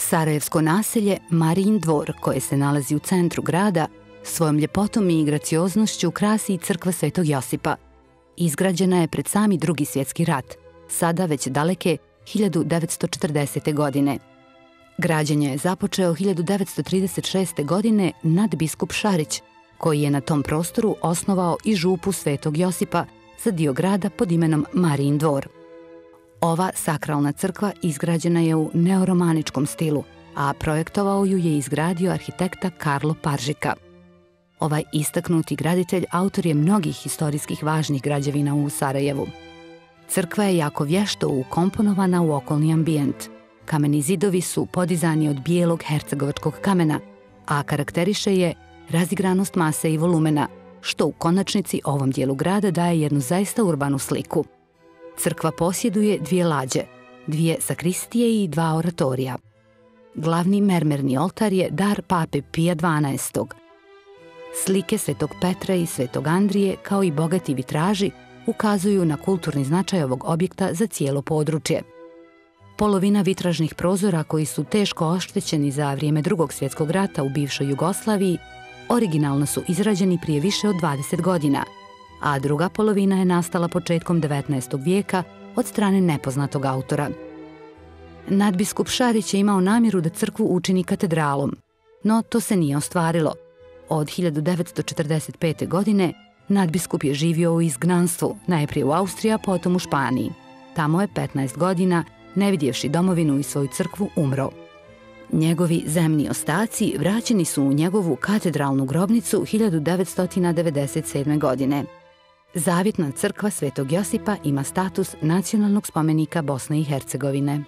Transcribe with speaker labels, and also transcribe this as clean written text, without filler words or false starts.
Speaker 1: Sarajevsko naselje Marijin dvor, koje se nalazi u centru grada, svojom ljepotom i gracioznošću krasi i crkva Svetog Josipa. Izgrađena je pred sami Drugi svjetski rat, sada već daleke 1940. godine. Građenje je započeo 1936. godine nadbiskup Šarić, koji je na tom prostoru osnovao i župu Svetog Josipa za dio grada pod imenom Marijin dvor. Ova sakralna crkva izgrađena je u neoromaničkom stilu, a projektovao ju je izgradio arhitekta Karlo Paržika. Ovaj istaknuti graditelj autor je mnogih istorijskih važnih građevina u Sarajevu. Crkva je jako vješto ukomponovana u okolni ambijent. Kameni zidovi su podizani od bijelog hercegovačkog kamena, a karakteriše je razigranost mase i volumena, što u konačnici ovom dijelu grada daje jednu zaista urbanu sliku. Crkva posjeduje 2 lađe, 2 sakristije i 2 oratorija. Glavni mermerni oltar je dar pape Pija XII. Slike Svetog Petra i Svetog Andrije, kao i bogati vitraži, ukazuju na kulturni značaj ovog objekta za cijelo područje. Polovina vitražnih prozora, koji su teško oštećeni za vrijeme Drugog svjetskog rata u bivšoj Jugoslaviji, originalno su izrađeni prije više od 20 godina, a druga polovina je nastala početkom 19. vijeka od strane nepoznatog autora. Nadbiskup Šarić je imao namjeru da crkvu učini katedralom, no to se nije ostvarilo. Od 1945. godine nadbiskup je živio u izgnanstvu, najprije u Austriji, a potom u Španiji. Tamo je 15 godina, ne vidjevši domovinu i svoju crkvu, umro. Njegovi zemni ostaci vraćeni su u njegovu katedralnu grobnicu 1997. godine. Zavjetna crkva Svetog Josipa ima status nacionalnog spomenika Bosne i Hercegovine.